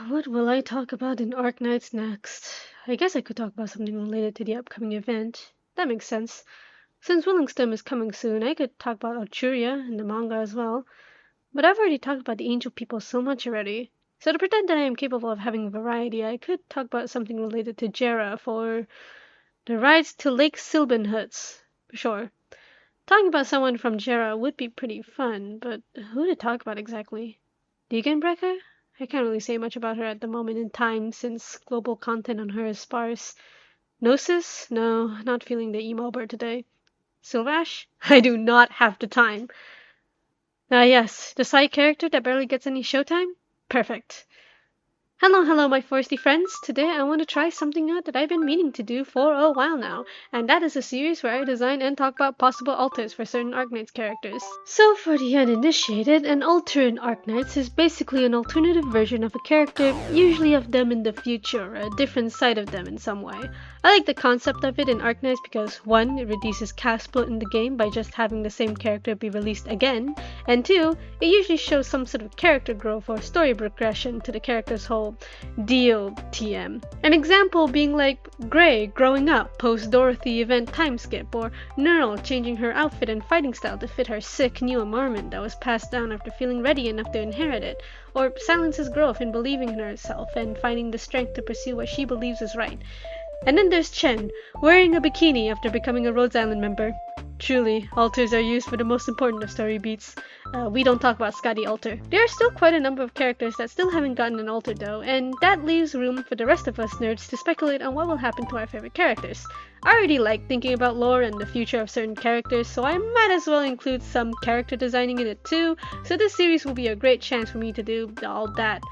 What will I talk about in Arknights next? I guess I could talk about something related to the upcoming event. That makes sense. Since Willingston is coming soon, I could talk about Courier and the manga as well. But I've already talked about the angel people so much already. So to pretend that I am capable of having variety, I could talk about something related to Jera for the rides to Lake Silbenhuts. Sure. Talking about someone from Jera would be pretty fun, but who to talk about exactly? Degenbrecher? I can't really say much about her at the moment in time since global content on her is sparse. Gnosis? No, not feeling the emo bird today. Silvash? I do not have the time. Ah yes, the side character that barely gets any showtime? Perfect. Hello, my foresty friends. Today I want to try something out that I've been meaning to do for a while now, and that is a series where I design and talk about possible alters for certain Arknights characters. So for the uninitiated, an alter in Arknights is basically an alternative version of a character, usually of them in the future, or a different side of them in some way. I like the concept of it in Arknights because 1. It reduces cast split in the game by just having the same character be released again, and 2. It usually shows some sort of character growth or story progression to the character's whole deal TM. An example being like Grey growing up post Dorothy event time skip, or Neural changing her outfit and fighting style to fit her sick new environment that was passed down after feeling ready enough to inherit it, or Silence's growth in believing in herself and finding the strength to pursue what she believes is right. And then there's Chen, wearing a bikini after becoming a Rhodes Island member. Truly, alters are used for the most important of story beats. We don't talk about Scotty Alter. There are still quite a number of characters that still haven't gotten an alter though, and that leaves room for the rest of us nerds to speculate on what will happen to our favorite characters. I already like thinking about lore and the future of certain characters, so I might as well include some character designing in it too, so this series will be a great chance for me to do all that.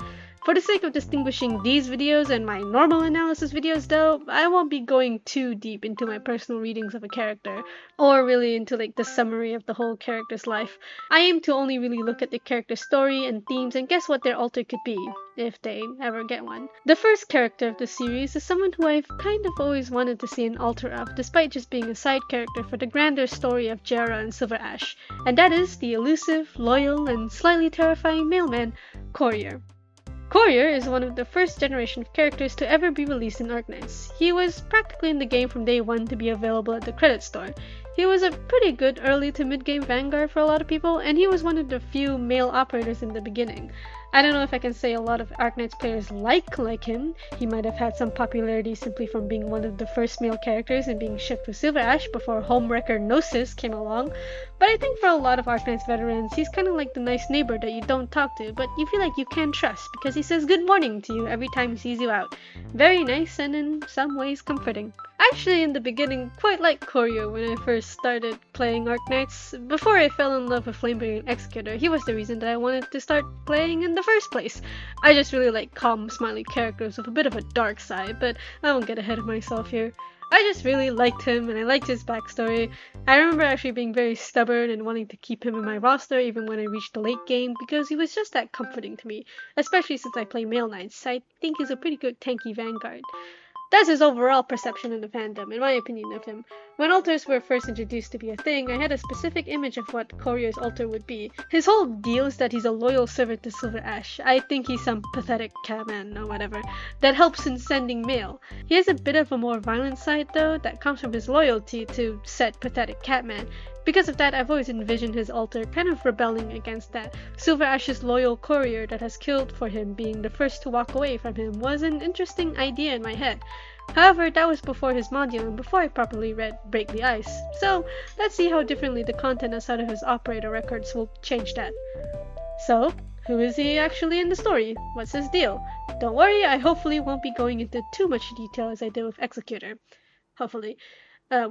For the sake of distinguishing these videos and my normal analysis videos though, I won't be going too deep into my personal readings of a character, or really into like the summary of the whole character's life. I aim to only really look at the character's story and themes and guess what their alter could be, if they ever get one. The first character of the series is someone who I've kind of always wanted to see an alter of, despite just being a side character for the grander story of Jera and Silver Ash, and that is the elusive, loyal, and slightly terrifying mailman, Courier. Courier is one of the first generation of characters to ever be released in Arknights. He was practically in the game from day one to be available at the credit store. He was a pretty good early to mid-game vanguard for a lot of people, and he was one of the few male operators in the beginning. I don't know if I can say a lot of Arknights players like him. He might have had some popularity simply from being one of the first male characters and being shipped with Silver Ash before homewrecker Gnosis came along. But I think for a lot of Arknights veterans, he's kind of like the nice neighbor that you don't talk to, but you feel like you can trust because he says good morning to you every time he sees you out. Very nice and in some ways comforting. Actually, in the beginning, quite like Courier when I first started playing Arknights. Before I fell in love with Flamebringer Executor, he was the reason that I wanted to start playing in the first place. I just really like calm, smiley characters with a bit of a dark side, but I won't get ahead of myself here. I just really liked him and I liked his backstory. I remember actually being very stubborn and wanting to keep him in my roster even when I reached the late game because he was just that comforting to me, especially since I play Male Knights. I think he's a pretty good tanky vanguard. That's his overall perception in the fandom, in my opinion of him. When alters were first introduced to be a thing, I had a specific image of what Courier's alter would be. His whole deal is that he's a loyal servant to Silver Ash. I think he's some pathetic catman or whatever that helps in sending mail. He has a bit of a more violent side though that comes from his loyalty to said pathetic catman. Because of that, I've always envisioned his alter kind of rebelling against that. Silver Ash's loyal courier that has killed for him being the first to walk away from him was an interesting idea in my head. However, that was before his module and before I properly read Break the Ice. So, let's see how differently the content outside of his operator records will change that. So, who is he actually in the story? What's his deal? Don't worry, I hopefully won't be going into too much detail as I did with Executor. Hopefully.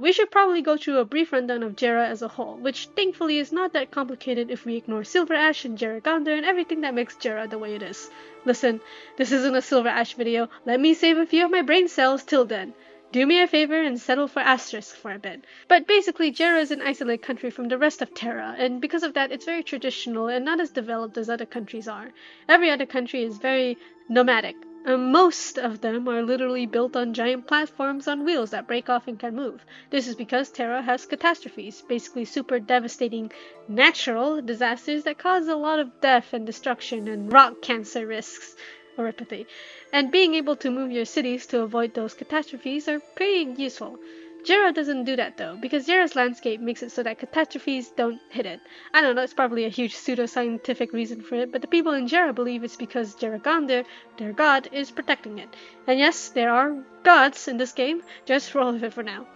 We should probably go through a brief rundown of Jera as a whole, which thankfully is not that complicated if we ignore Silver Ash and Jera Gonder and everything that makes Jera the way it is. Listen, this isn't a Silver Ash video, let me save a few of my brain cells till then. Do me a favor and settle for asterisk for a bit. But basically, Jera is an isolated country from the rest of Terra, and because of that, it's very traditional and not as developed as other countries are. Every other country is very nomadic. Most of them are literally built on giant platforms on wheels that break off and can move. This is because Terra has catastrophes, basically super devastating natural disasters that cause a lot of death and destruction and rock cancer risks. oripathy, and being able to move your cities to avoid those catastrophes are pretty useful. Jera doesn't do that though, because Jera's landscape makes it so that catastrophes don't hit it. I don't know, it's probably a huge pseudoscientific reason for it, but the people in Jera believe it's because Jeragander, their god, is protecting it. And yes, there are gods in this game, just roll with it for now.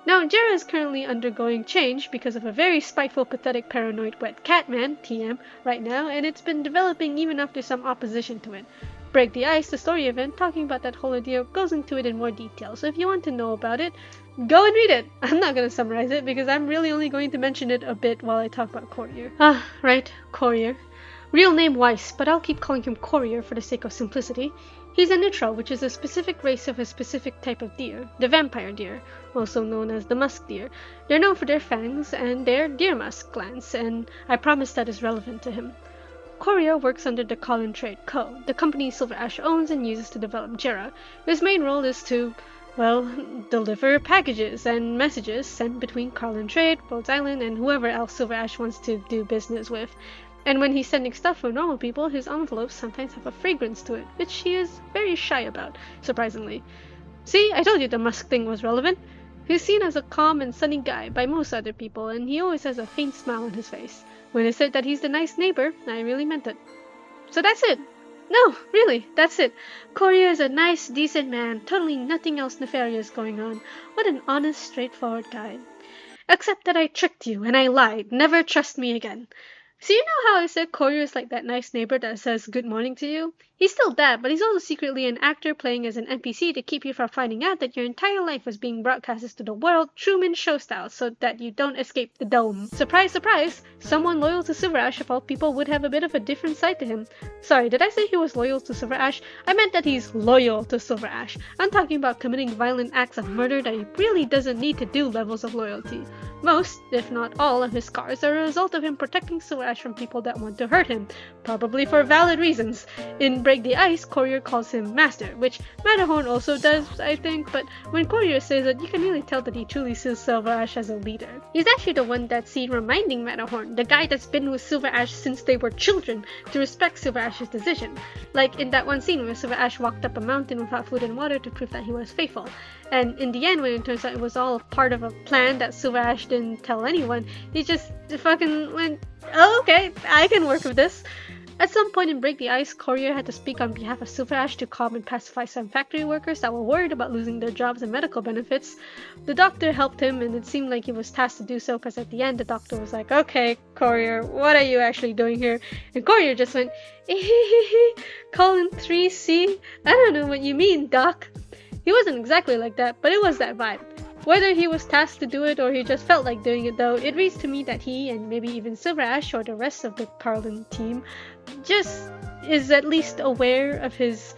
Now, Jera is currently undergoing change because of a very spiteful, pathetic, paranoid wet cat man, TM, right now, and it's been developing even after some opposition to it. Break the Ice, the story event, talking about that whole ordeal, goes into it in more detail, so if you want to know about it, go and read it! I'm not going to summarize it because I'm really only going to mention it a bit while I talk about Courier. Right, Courier. Real name Weiss, but I'll keep calling him Courier for the sake of simplicity. He's a neutral, which is a specific race of a specific type of deer, the vampire deer, also known as the musk deer. They're known for their fangs and their deer musk glands, and I promise that is relevant to him. Courier works under the Colin Trade Co., the company Silver Ash owns and uses to develop Jera. His main role is to, well, deliver packages and messages sent between Colin Trade, Rhodes Island, and whoever else Silver Ash wants to do business with. And when he's sending stuff for normal people, his envelopes sometimes have a fragrance to it, which he is very shy about, surprisingly. See, I told you the musk thing was relevant. He's seen as a calm and sunny guy by most other people, and he always has a faint smile on his face. When I said that he's the nice neighbor, I really meant it. So that's it. No, really, that's it. Courier is a nice, decent man, totally nothing else nefarious going on. What an honest, straightforward guy. Except that I tricked you, and I lied. Never trust me again. So you know how I said Courier is like that nice neighbor that says good morning to you? He's still that, but he's also secretly an actor playing as an NPC to keep you from finding out that your entire life was being broadcasted to the world Truman Show style so that you don't escape the dome. Surprise, surprise! Someone loyal to Silver Ash of all people would have a bit of a different side to him. Sorry, did I say he was loyal to Silver Ash? I meant that he's loyal to Silver Ash. I'm talking about committing violent acts of murder that he really doesn't need to do levels of loyalty. Most, if not all, of his scars are a result of him protecting Silver Ash from people that want to hurt him, probably for valid reasons. In Break the Ice, Courier calls him Master, which Matterhorn also does, I think, but when Courier says it, you can really tell that he truly sees Silver Ash as a leader. He's actually the one that's seen reminding Matterhorn, the guy that's been with Silver Ash since they were children, to respect Silver Ash's decision. Like in that one scene where Silver Ash walked up a mountain without food and water to prove that he was faithful. And in the end, when it turns out it was all part of a plan that Silver Ash didn't tell anyone, he just fucking went, oh, okay, I can work with this. At some point in Break the Ice, Courier had to speak on behalf of Silver Ash to calm and pacify some factory workers that were worried about losing their jobs and medical benefits. The doctor helped him, and it seemed like he was tasked to do so because at the end the doctor was like, okay, Courier, what are you actually doing here? And Courier just went, Colin 3C? I don't know what you mean, Doc. He wasn't exactly like that, but it was that vibe. Whether he was tasked to do it or he just felt like doing it though, it reads to me that he, and maybe even Silver Ash or the rest of the Carlin team, just is at least aware of his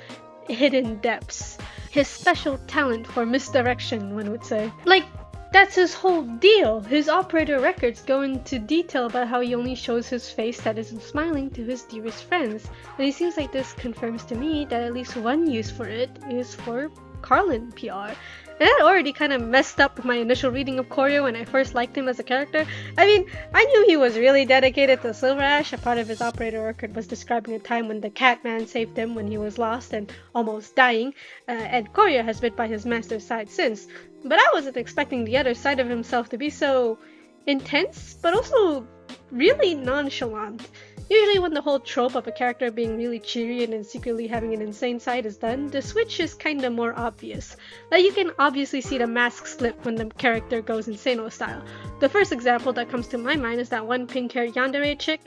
hidden depths. His special talent for misdirection, one would say. Like, that's his whole deal. His operator records go into detail about how he only shows his face that isn't smiling to his dearest friends. And it seems like this confirms to me that at least one use for it is for Carlin PR. And that already kind of messed up my initial reading of Courier when I first liked him as a character. I mean, I knew he was really dedicated to Silver Ash. A part of his operator record was describing a time when the Catman saved him when he was lost and almost dying, and Courier has been by his master's side since. But I wasn't expecting the other side of himself to be so intense, but also really nonchalant. Usually when the whole trope of a character being really cheery and then secretly having an insane side is done, the switch is kinda more obvious. Like you can obviously see the mask slip when the character goes insano style. The first example that comes to my mind is that one pink-haired yandere chick,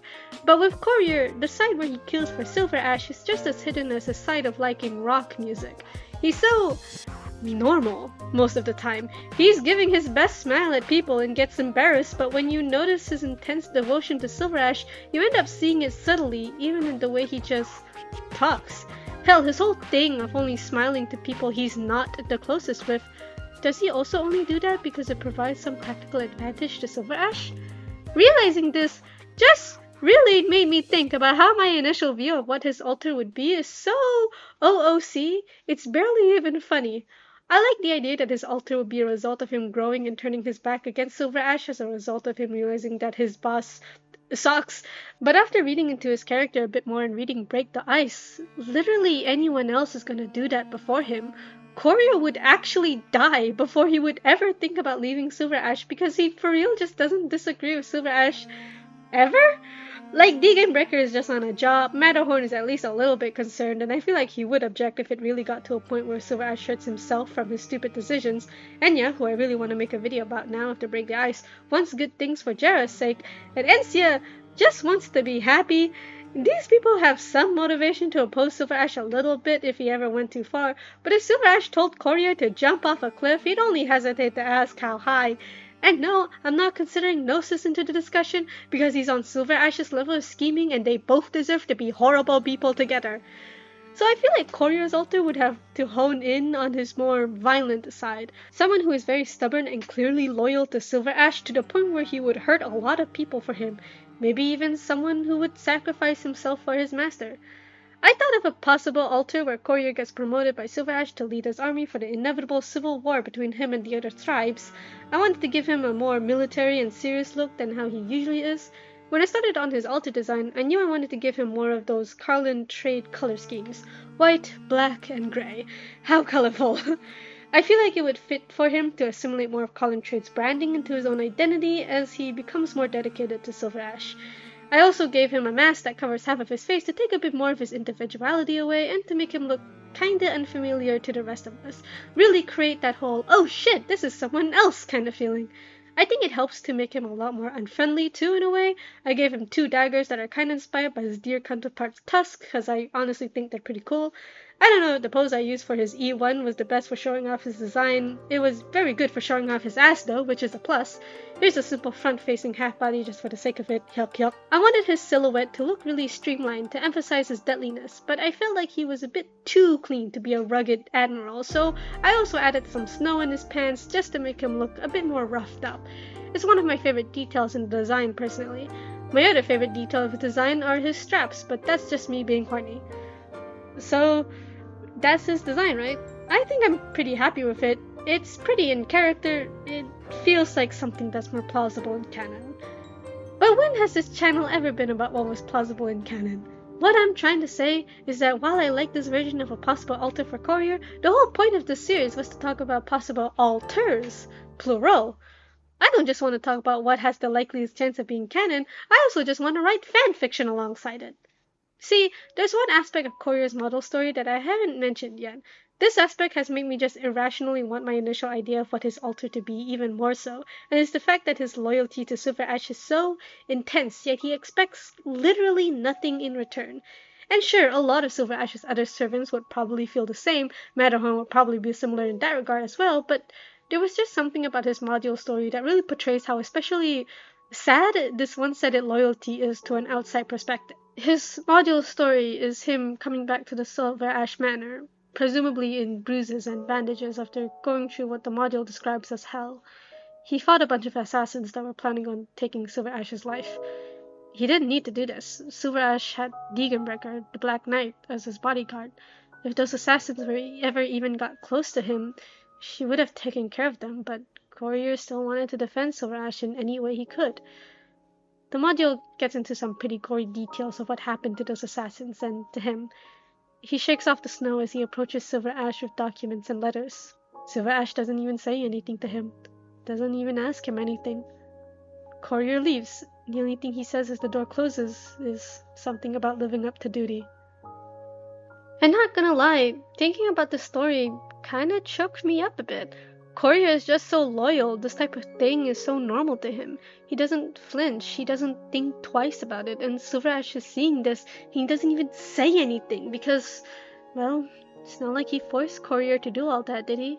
but with Courier, the side where he kills for Silver Ash is just as hidden as his side of liking rock music. He's so normal most of the time. He's giving his best smile at people and gets embarrassed, but when you notice his intense devotion to Silver Ash, you end up seeing it subtly, even in the way he just talks. Hell, his whole thing of only smiling to people he's not the closest with, does he also only do that because it provides some tactical advantage to Silver Ash? Realizing this just really made me think about how my initial view of what his alter would be is so OOC, it's barely even funny. I like the idea that his alter would be a result of him growing and turning his back against Silver Ash as a result of him realizing that his boss Socks. But after reading into his character a bit more and reading Break the Ice, literally anyone else is gonna do that before him. Courier would actually die before he would ever think about leaving Silver Ash because he for real just doesn't disagree with Silver Ash ever? Like, Deegan Breaker is just on a job, Matterhorn is at least a little bit concerned, and I feel like he would object if it really got to a point where Silver Ash hurts himself from his stupid decisions. Enya, who I really want to make a video about now after Break the Ice, wants good things for Jera's sake, and Encia just wants to be happy. These people have some motivation to oppose Silver Ash a little bit if he ever went too far, but if Silver Ash told Courier to jump off a cliff, he'd only hesitate to ask how high. And no, I'm not considering Gnosis into the discussion because he's on Silver Ash's level of scheming and they both deserve to be horrible people together. So I feel like Courier's alter would have to hone in on his more violent side. Someone who is very stubborn and clearly loyal to Silver Ash to the point where he would hurt a lot of people for him. Maybe even someone who would sacrifice himself for his master. I thought of a possible alter where Courier gets promoted by Silver Ash to lead his army for the inevitable civil war between him and the other tribes. I wanted to give him a more military and serious look than how he usually is. When I started on his alter design, I knew I wanted to give him more of those Carlin trade color schemes. White, black, and grey. How colorful! I feel like it would fit for him to assimilate more of Carlin Trade's branding into his own identity as he becomes more dedicated to Silver Ash. I also gave him a mask that covers half of his face to take a bit more of his individuality away and to make him look kinda unfamiliar to the rest of us. Really create that whole, oh shit, this is someone else kind of feeling. I think it helps to make him a lot more unfriendly too in a way. I gave him 2 daggers that are kinda inspired by his deer counterpart's tusk because I honestly think they're pretty cool. I don't know if the pose I used for his E1 was the best for showing off his design. It was very good for showing off his ass though, which is a plus. Here's a simple front-facing half-body just for the sake of it, yuck yuck. I wanted his silhouette to look really streamlined to emphasize his deadliness, but I felt like he was a bit too clean to be a rugged admiral, so I also added some snow in his pants just to make him look a bit more roughed up. It's one of my favorite details in the design personally. My other favorite detail of his design are his straps, but that's just me being horny. So that's his design, right? I think I'm pretty happy with it. It's pretty in character. It feels like something that's more plausible in canon. But when has this channel ever been about what was plausible in canon? What I'm trying to say is that while I like this version of a possible alter for Courier, the whole point of this series was to talk about possible alters, plural. I don't just want to talk about what has the likeliest chance of being canon, I also just want to write fan fiction alongside it. See, there's one aspect of Courier's model story that I haven't mentioned yet. This aspect has made me just irrationally want my initial idea of what his alter to be even more so, and it's the fact that his loyalty to Silver Ash is so intense, yet he expects literally nothing in return. And sure, a lot of Silver Ash's other servants would probably feel the same, Matterhorn would probably be similar in that regard as well, but there was just something about his module story that really portrays how especially sad this one-sided loyalty is to an outside perspective. His module story is him coming back to the Silver Ash Manor, presumably in bruises and bandages after going through what the module describes as hell. He fought a bunch of assassins that were planning on taking Silver Ash's life. He didn't need to do this. Silver Ash had Deeganbreaker, the Black Knight, as his bodyguard. If those assassins ever even got close to him, she would have taken care of them, but Courier still wanted to defend Silver Ash in any way he could. The module gets into some pretty gory details of what happened to those assassins and to him. He shakes off the snow as he approaches Silver Ash with documents and letters. Silver Ash doesn't even say anything to him, doesn't even ask him anything. Courier leaves. The only thing he says as the door closes is something about living up to duty. I'm not gonna lie, thinking about this story kinda choked me up a bit. Courier is just so loyal, this type of thing is so normal to him. He doesn't flinch, he doesn't think twice about it, and Silver Ash is seeing this, he doesn't even say anything because, well, it's not like he forced Courier to do all that, did he?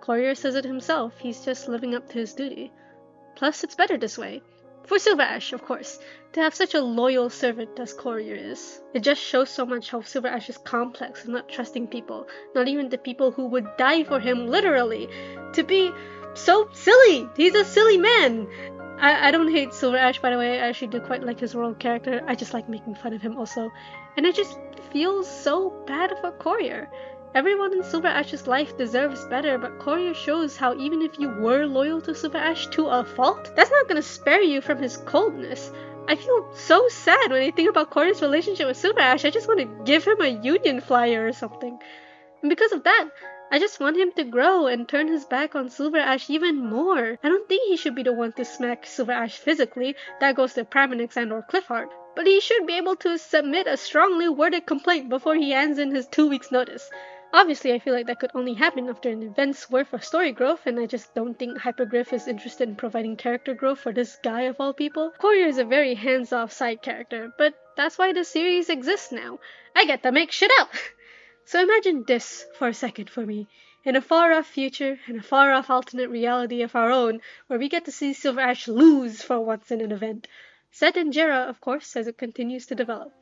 Courier says it himself, he's just living up to his duty. Plus, it's better this way. For Silver Ash, of course, to have such a loyal servant as Courier is. It just shows so much how Silver Ash is complex and not trusting people, not even the people who would die for him literally, to be so silly. He's a silly man. I don't hate Silver Ash, by the way. I actually do quite like his role character. I just like making fun of him also. And I just feel so bad for Courier. Everyone in Silver Ash's life deserves better, but Courier shows how even if you were loyal to Silver Ash to a fault, that's not gonna spare you from his coldness. I feel so sad when I think about Courier's relationship with Silver Ash. I just want to give him a union flyer or something. And because of that, I just want him to grow and turn his back on Silver Ash even more. I don't think he should be the one to smack Silver Ash physically. That goes to Praminix and or Cliffheart. But he should be able to submit a strongly worded complaint before he hands in his 2 weeks notice. Obviously, I feel like that could only happen after an event's worth of story growth, and I just don't think Hyperglyph is interested in providing character growth for this guy of all people. Courier is a very hands-off side character, but that's why the series exists now. I get to make shit up! So imagine this for a second for me. In a far-off future, in a far-off alternate reality of our own, where we get to see Silver Ash lose for once in an event. Set in Jera, of course, as it continues to develop.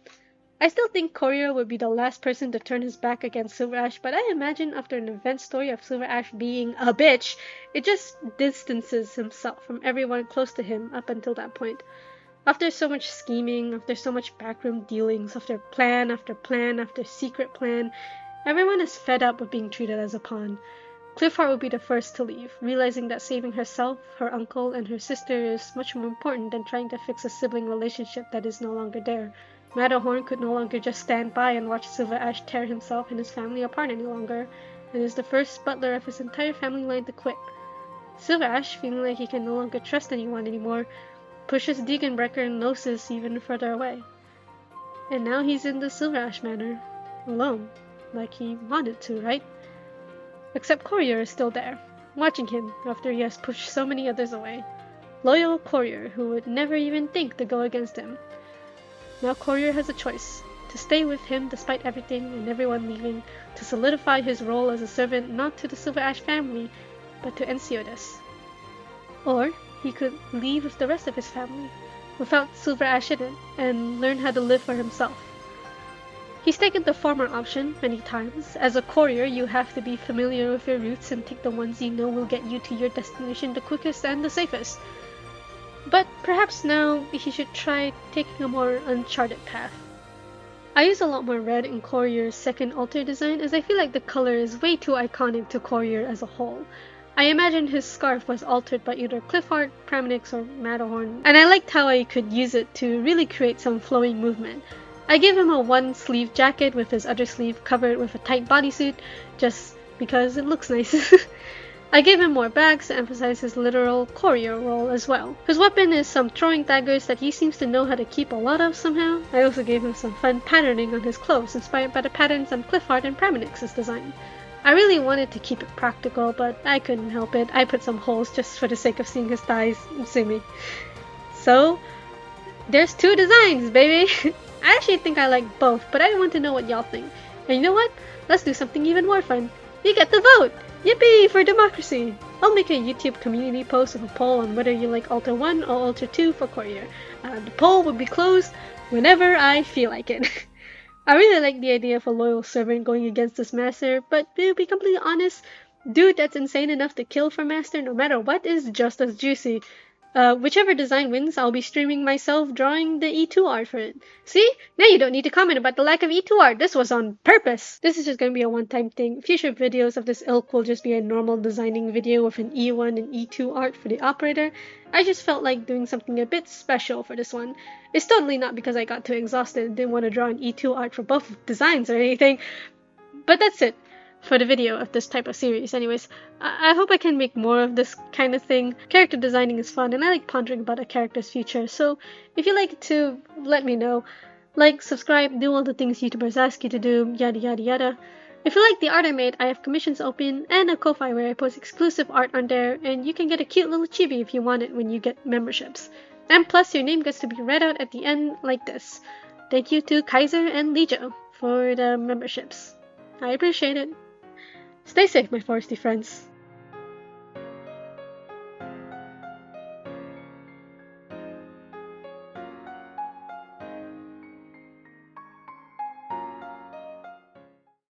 I still think Courier would be the last person to turn his back against Silver Ash, but I imagine after an event story of Silver Ash being a bitch, it just distances himself from everyone close to him up until that point. After so much scheming, after so much backroom dealings, after plan after plan after secret plan, everyone is fed up with being treated as a pawn. Cliffheart would be the first to leave, realizing that saving herself, her uncle, and her sister is much more important than trying to fix a sibling relationship that is no longer there. Matterhorn could no longer just stand by and watch Silver Ash tear himself and his family apart any longer, and is the first butler of his entire family line to quit. Silver Ash, feeling like he can no longer trust anyone anymore, pushes Degenbrecher and Gnosis even further away. And now he's in the Silver Ash Manor, alone, like he wanted to, right? Except Courier is still there, watching him after he has pushed so many others away. Loyal Courier, who would never even think to go against him. Now Courier has a choice, to stay with him despite everything and everyone leaving, to solidify his role as a servant not to the Silver Ash family, but to Enceodas. Or he could leave with the rest of his family, without Silver Ash in it, and learn how to live for himself. He's taken the former option many times. As a courier, you have to be familiar with your routes and take the ones you know will get you to your destination the quickest and the safest. But perhaps now he should try taking a more uncharted path. I use a lot more red in Courier's second altar design, as I feel like the color is way too iconic to Courier as a whole. I imagine his scarf was altered by either Cliffheart, Praminix, or Matterhorn, and I liked how I could use it to really create some flowing movement. I gave him a one-sleeve jacket with his other sleeve covered with a tight bodysuit, just because it looks nice. I gave him more bags to emphasize his literal courier role as well. His weapon is some throwing daggers that he seems to know how to keep a lot of somehow. I also gave him some fun patterning on his clothes inspired by the patterns on Cliffheart and Praminix's design. I really wanted to keep it practical, but I couldn't help it. I put some holes just for the sake of seeing his thighs. Sue me. So, there's 2 designs, baby! I actually think I like both, but I want to know what y'all think. And you know what? Let's do something even more fun. You get to vote! Yippee for democracy! I'll make a YouTube community post with a poll on whether you like Alter 1 or Alter 2 for Courier. The poll will be closed whenever I feel like it. I really like the idea of a loyal servant going against his master, but to be completely honest, dude that's insane enough to kill for master no matter what is just as juicy. Whichever design wins, I'll be streaming myself drawing the E2 art for it. See? Now you don't need to comment about the lack of E2 art. This was on purpose. This is just gonna be a one-time thing. Future videos of this ilk will just be a normal designing video with an E1 and E2 art for the operator. I just felt like doing something a bit special for this one. It's totally not because I got too exhausted and didn't want to draw an E2 art for both designs or anything. But that's it for the video of this type of series. Anyways, I hope I can make more of this kind of thing. Character designing is fun and I like pondering about a character's future, so if you like it too, let me know. Like, subscribe, do all the things YouTubers ask you to do, yada yada yada. If you like the art I made, I have commissions open and a Ko-Fi where I post exclusive art on there, and you can get a cute little chibi if you want it when you get memberships. And plus, your name gets to be read out at the end like this. Thank you to Kaiser and Lijo for the memberships. I appreciate it. Stay safe, my foresty friends.